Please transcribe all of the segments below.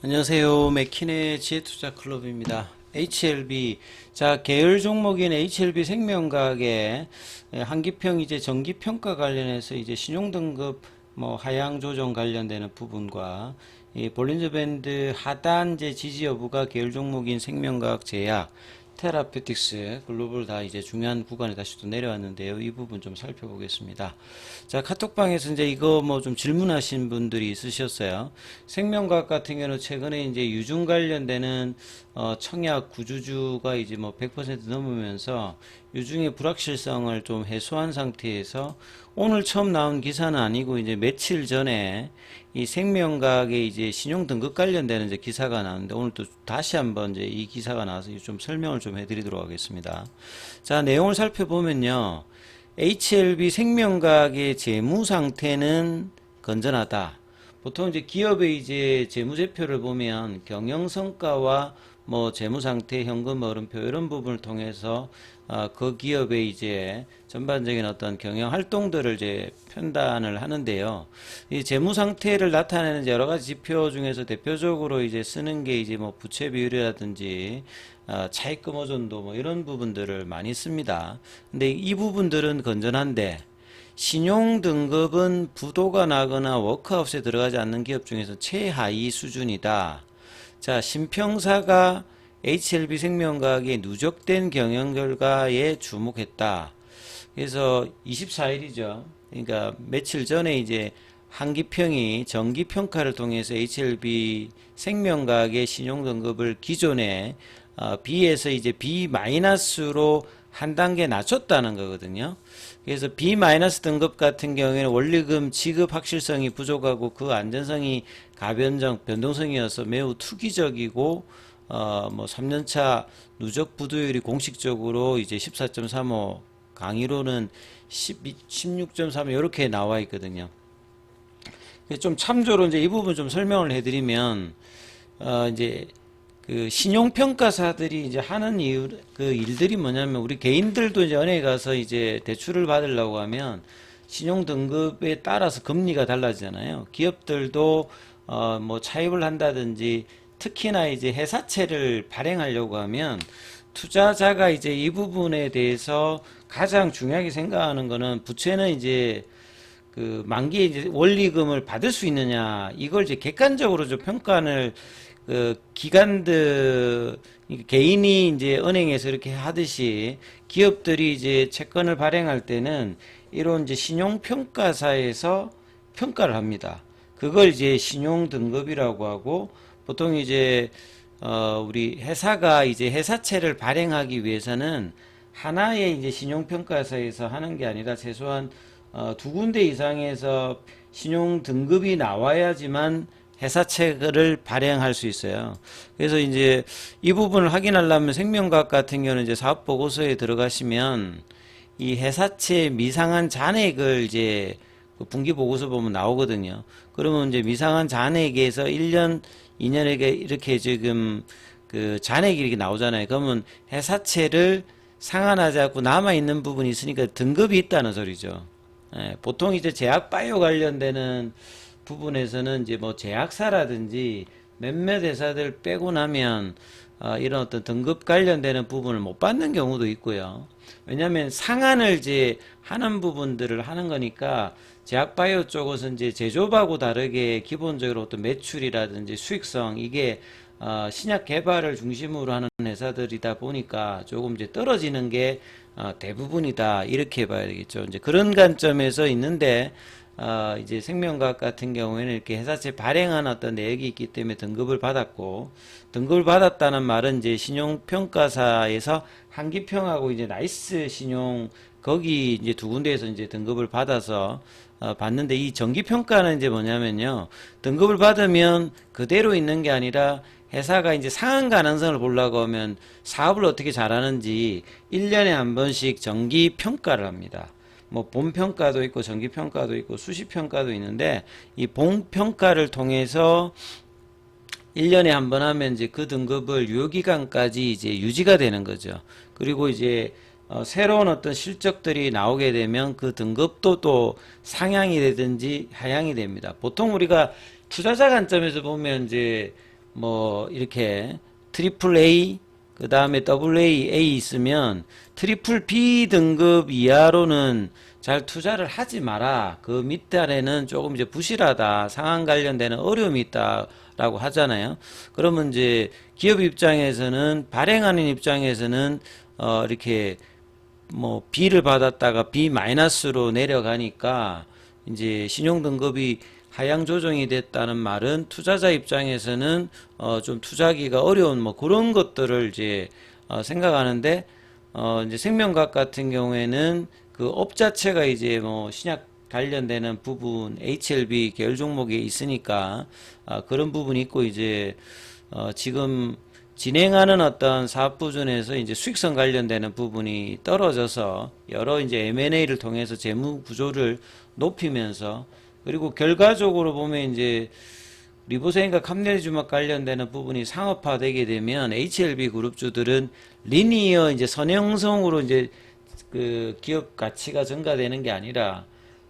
안녕하세요. 맥킨의 지혜투자클럽입니다. HLB. 자, 계열 종목인 HLB 생명과학의 한기평 이제 정기평가 관련해서 이제 신용등급 하향 조정 관련되는 부분과 이 볼린저 밴드 하단제 지지 여부가 계열 종목인 생명과학 제약 테라피틱스 글로벌 다 이제 중요한 구간에 다시 또 내려왔는데요. 이 부분 좀 살펴보겠습니다. 자, 카톡방에서 이제 이거 좀 질문하신 분들이 있으셨어요. 생명과학 같은 경우는 최근에 이제 유중 관련되는 청약 구주주가 이제 100% 넘으면서 유중의 불확실성을 좀 해소한 상태에서 오늘 처음 나온 기사는 아니고 이제 며칠 전에 이 생명과학의 이제 신용 등급 관련되는 이제 기사가 나왔는데 오늘 또 다시 한번 이제 이 기사가 나와서 좀 설명을 좀 해드리도록 하겠습니다. 자, 내용을 살펴보면요. HLB 생명과학의 재무 상태는 건전하다. 보통 이제 기업의 이제 재무제표를 보면 경영성과와 재무상태, 현금 흐름표 이런 부분을 통해서 그 기업의 이제 전반적인 어떤 경영 활동들을 이제 편단을 하는데요. 이 재무 상태를 나타내는 여러 가지 지표 중에서 대표적으로 이제 쓰는 게 이제 부채 비율이라든지 차입금 의존도 이런 부분들을 많이 씁니다. 근데 이 부분들은 건전한데 신용 등급은 부도가 나거나 워크아웃에 들어가지 않는 기업 중에서 최하위 수준이다. 자, 신평사가 HLB 생명과학의 누적된 경영 결과에 주목했다. 그래서 24일이죠. 그러니까 며칠 전에 이제 한기평이 정기평가를 통해서 HLB 생명과학의 신용등급을 기존에 B에서 이제 B-로 한 단계 낮췄다는 거거든요. 그래서 B- 등급 같은 경우에는 원리금 지급 확실성이 부족하고 그 안전성이 가변적 변동성이어서 매우 투기적이고 3년차 누적 부도율이 공식적으로 이제 14.35 강의로는 16.3 이렇게 나와 있거든요. 좀 참조로 이제 이 부분 좀 설명을 해드리면 이제 그 신용평가사들이 이제 하는 일들이 뭐냐면 우리 개인들도 이제 은행에 가서 이제 대출을 받으려고 하면 신용등급에 따라서 금리가 달라지잖아요. 기업들도 차입을 한다든지 특히나 이제 회사채를 발행하려고 하면 투자자가 이제 이 부분에 대해서 가장 중요하게 생각하는 거는 부채는 이제 그 만기에 이제 원리금을 받을 수 있느냐 이걸 이제 객관적으로 좀 평가를 그 기관들 개인이 이제 은행에서 이렇게 하듯이 기업들이 이제 채권을 발행할 때는 이런 이제 신용평가사에서 평가를 합니다. 그걸 이제 신용등급이라고 하고 보통 이제 우리 회사가 이제 회사채를 발행하기 위해서는 하나의 이제 신용평가사에서 하는 게 아니라 최소한 두 군데 이상에서 신용등급이 나와야지만 회사채를 발행할 수 있어요. 그래서 이제 이 부분을 확인하려면 생명과학 같은 경우는 이제 사업보고서에 들어가시면 이 회사채 미상한 잔액을 이제 그 분기보고서 보면 나오거든요. 그러면 이제 미상한 잔액에서 1년, 2년에게 이렇게 지금 그 잔액이 이렇게 나오잖아요. 그러면 회사채를 상환하지 않고 남아있는 부분이 있으니까 등급이 있다는 소리죠. 예, 보통 이제 제약바이오 관련되는 부분에서는 이제 제약사라든지 몇몇 회사들 빼고 나면 이런 어떤 등급 관련되는 부분을 못 받는 경우도 있고요. 왜냐하면 상한을 이제 하는 부분들을 하는 거니까 제약바이오 쪽은 이제 제조업하고 다르게 기본적으로 어떤 매출이라든지 수익성 이게 신약 개발을 중심으로 하는 회사들이다 보니까 조금 이제 떨어지는 게 대부분이다 이렇게 봐야 되겠죠. 이제 그런 관점에서 있는데 이제 생명과학 같은 경우에는 이렇게 회사채 발행한 어떤 내역이 있기 때문에 등급을 받았고, 등급을 받았다는 말은 이제 신용평가사에서 한기평하고 이제 나이스 신용, 거기 이제 두 군데에서 이제 등급을 받아서 받는데 이 정기평가는 이제 뭐냐면요. 등급을 받으면 그대로 있는 게 아니라 회사가 이제 상한 가능성을 보려고 하면 사업을 어떻게 잘하는지 1년에 한 번씩 정기평가를 합니다. 본평가도 있고 정기평가도 있고 수시평가도 있는데 이 본평가를 통해서 1년에 한 번 하면 이제 그 등급을 유효기간까지 이제 유지가 되는 거죠. 그리고 이제 새로운 어떤 실적들이 나오게 되면 그 등급도 또 상향이 되든지 하향이 됩니다. 보통 우리가 투자자 관점에서 보면 이제 뭐 이렇게 트리플 A 그 다음에 더블 A 있으면 트리플 B 등급 이하로는 잘 투자를 하지 마라. 그 밑단에는 조금 이제 부실하다. 상한 관련되는 어려움이 있다라고 하잖아요. 그러면 이제 기업 입장에서는 발행하는 입장에서는 이렇게 뭐 B를 받았다가 B 마이너스로 내려가니까 이제 신용 등급이 하향 조정이 됐다는 말은 투자자 입장에서는 좀 투자하기가 어려운 뭐 그런 것들을 이제 생각하는데 이제 생명각 같은 경우에는 그 업 자체가 이제 뭐 신약 관련되는 부분 HLB 계열 종목에 있으니까 그런 부분이 있고 이제 지금 진행하는 어떤 사업 부분에서 이제 수익성 관련되는 부분이 떨어져서 여러 이제 M&A를 통해서 재무 구조를 높이면서 그리고 결과적으로 보면 이제 리보세인과 캄네리주막 관련되는 부분이 상업화되게 되면 HLB 그룹주들은 리니어 이제 선형성으로 이제 그 기업 가치가 증가되는 게 아니라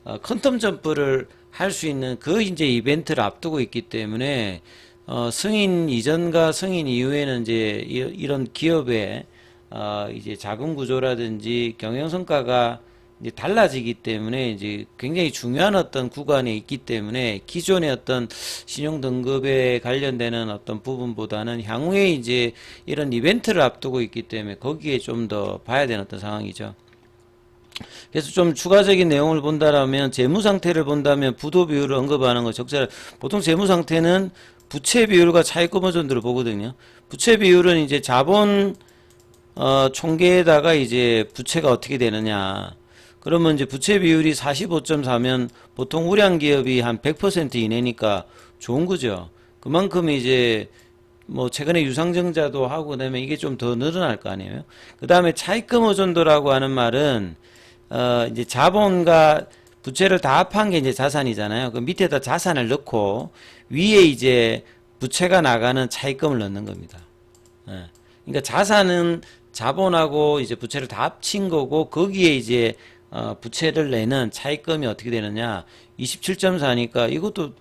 퀀텀 점프를 할 수 있는 그 이제 이벤트를 앞두고 있기 때문에 승인 이전과 승인 이후에는 이제 이런 기업의 이제 자금 구조라든지 경영 성과가 이제 달라지기 때문에 이제 굉장히 중요한 어떤 구간에 있기 때문에 기존의 어떤 신용 등급에 관련되는 어떤 부분보다는 향후에 이제 이런 이벤트를 앞두고 있기 때문에 거기에 좀 더 봐야 되는 어떤 상황이죠. 그래서 좀 추가적인 내용을 본다라면 재무 상태를 본다면 부도 비율을 언급하는 거 적절해. 보통 재무 상태는 부채 비율과 차입금 의존도를 보거든요. 부채 비율은 이제 자본 총계에다가 이제 부채가 어떻게 되느냐. 그러면 이제 부채 비율이 45.4면 보통 우량 기업이 한 100% 이내니까 좋은 거죠. 그만큼 이제 뭐 최근에 유상증자도 하고 그다음에 이게 좀 더 늘어날 거 아니에요. 그다음에 차입금 의존도라고 하는 말은 이제 자본과 부채를 다 합한 게 이제 자산이잖아요. 그 밑에다 자산을 넣고 위에 이제 부채가 나가는 차입금을 넣는 겁니다. 예. 그러니까 자산은 자본하고 이제 부채를 다 합친 거고 거기에 이제 부채를 내는 차입금이 어떻게 되느냐 27.4니까 이것도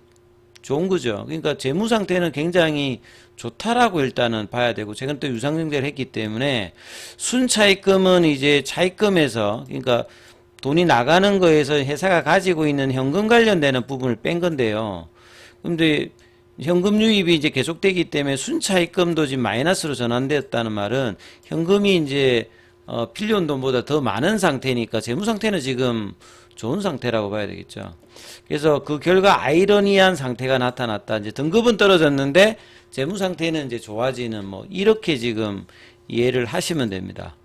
좋은 거죠. 그러니까 재무 상태는 굉장히 좋다라고 일단은 봐야 되고 최근 또 유상증자를 했기 때문에 순차입금은 이제 차입금에서 그러니까 돈이 나가는 거에서 회사가 가지고 있는 현금 관련되는 부분을 뺀 건데요. 근데 현금 유입이 이제 계속되기 때문에 순차입금도 지금 마이너스로 전환되었다는 말은 현금이 이제 필요한 돈보다 더 많은 상태니까 재무 상태는 지금 좋은 상태라고 봐야 되겠죠. 그래서 그 결과 아이러니한 상태가 나타났다. 이제 등급은 떨어졌는데 재무 상태는 이제 좋아지는 뭐 이렇게 지금 이해를 하시면 됩니다.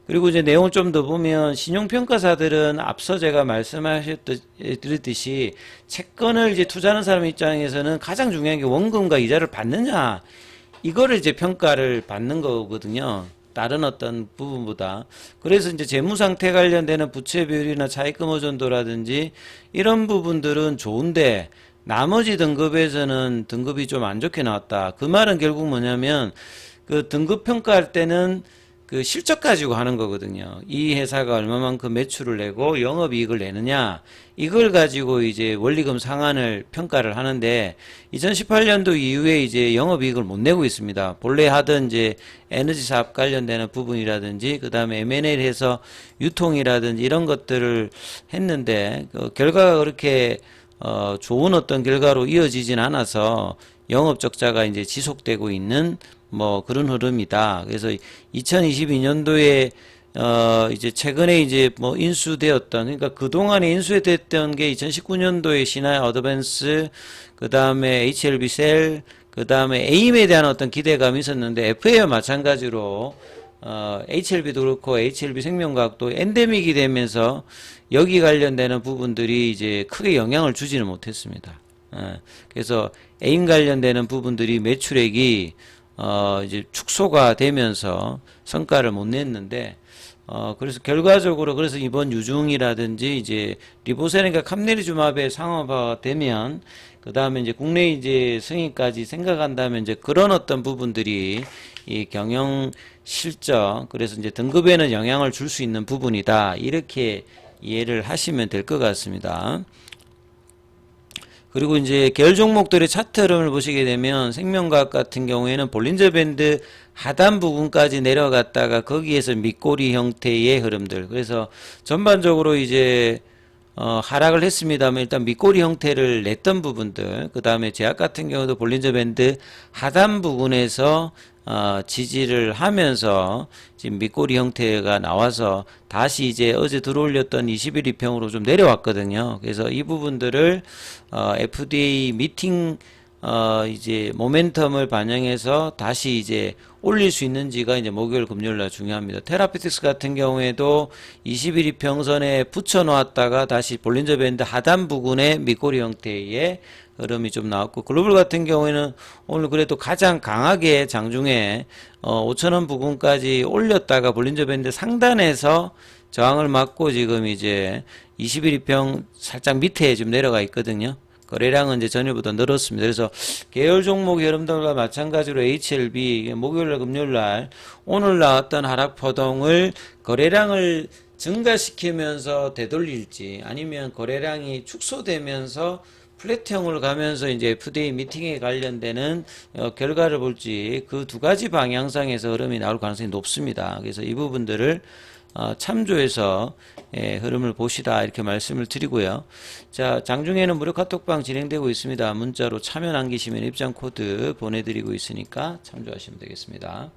그리고 이제 내용을 좀 더 보면 신용평가사들은 앞서 제가 말씀드렸듯이 채권을 이제 투자하는 사람 입장에서는 가장 중요한 게 원금과 이자를 받느냐 이거를 이제 평가를 받는 거거든요. 다른 어떤 부분보다. 그래서 이제 재무 상태 관련되는 부채 비율이나 차입금 의존도라든지 이런 부분들은 좋은데 나머지 등급에서는 등급이 좀 안 좋게 나왔다. 그 말은 결국 뭐냐면 그 등급 평가할 때는 그 실적 가지고 하는 거거든요. 이 회사가 얼마만큼 매출을 내고 영업이익을 내느냐 이걸 가지고 이제 원리금 상한을 평가를 하는데 2018년도 이후에 이제 영업이익을 못 내고 있습니다. 본래 하던 이제 에너지 사업 관련되는 부분이라든지 그 다음에 M&A를 해서 유통이라든지 이런 것들을 했는데 그 결과가 그렇게 좋은 어떤 결과로 이어지진 않아서 영업 적자가 이제 지속되고 있는 뭐 그런 흐름이다. 그래서 2022년도에 이제 최근에 이제 뭐 인수되었던 그러니까 그동안에 인수됐던 게 2019년도에 신한 어드밴스 그다음에 HLB 셀 그다음에 에임에 대한 어떤 기대감이 있었는데 FA와 마찬가지로 HLB도 그렇고 HLB 생명과학도 엔데믹이 되면서 여기 관련되는 부분들이 이제 크게 영향을 주지는 못했습니다. 그래서 에임 관련되는 부분들이 매출액이 이제 축소가 되면서 성과를 못 냈는데, 그래서 결과적으로 그래서 이번 유중이라든지 이제 리보세린과 캄네리주맙의 상업화가 되면, 그 다음에 이제 국내 이제 승인까지 생각한다면 이제 그런 어떤 부분들이 이 경영 실적, 그래서 이제 등급에는 영향을 줄 수 있는 부분이다. 이렇게 이해를 하시면 될 것 같습니다. 그리고 이제 계열 종목들의 차트 흐름을 보시게 되면 생명과학 같은 경우에는 볼린저 밴드 하단 부분까지 내려갔다가 거기에서 밑꼬리 형태의 흐름들. 그래서 전반적으로 이제 하락을 했습니다만 일단 밑꼬리 형태를 냈던 부분들, 그 다음에 제약 같은 경우도 볼린저 밴드 하단 부분에서 지지를 하면서 지금 밑꼬리 형태가 나와서 다시 이제 어제 들어올렸던 21 이평으로 좀 내려왔거든요. 그래서 이 부분들을 FDA 미팅 이제 모멘텀을 반영해서 다시 이제 올릴 수 있는지가 이제 목요일 금요일 날 중요합니다. 테라피틱스 같은 경우에도 21 이평선에 붙여 놓았다가 다시 볼린저 밴드 하단 부근에 밑꼬리 형태의 흐름이 좀 나왔고, 글로벌 같은 경우에는 오늘 그래도 가장 강하게 장중에 5,000원 부근까지 올렸다가 볼린저 밴드 상단에서 저항을 맞고 지금 이제 21 이평 살짝 밑에 좀 내려가 있거든요. 거래량은 이제 전일보다 늘었습니다. 그래서 계열 종목 여러분들과 마찬가지로 HLB 목요일날 금요일날 오늘 나왔던 하락 포동을 거래량을 증가시키면서 되돌릴지 아니면 거래량이 축소되면서 플랫형으로 가면서 이제 FDA 미팅에 관련되는 결과를 볼지 그 두 가지 방향상에서 흐름이 나올 가능성이 높습니다. 그래서 이 부분들을 참조해서 흐름을 보시라 이렇게 말씀을 드리고요. 자, 장중에는 무료 카톡방 진행되고 있습니다. 문자로 참여 남기시면 입장 코드 보내드리고 있으니까 참조하시면 되겠습니다.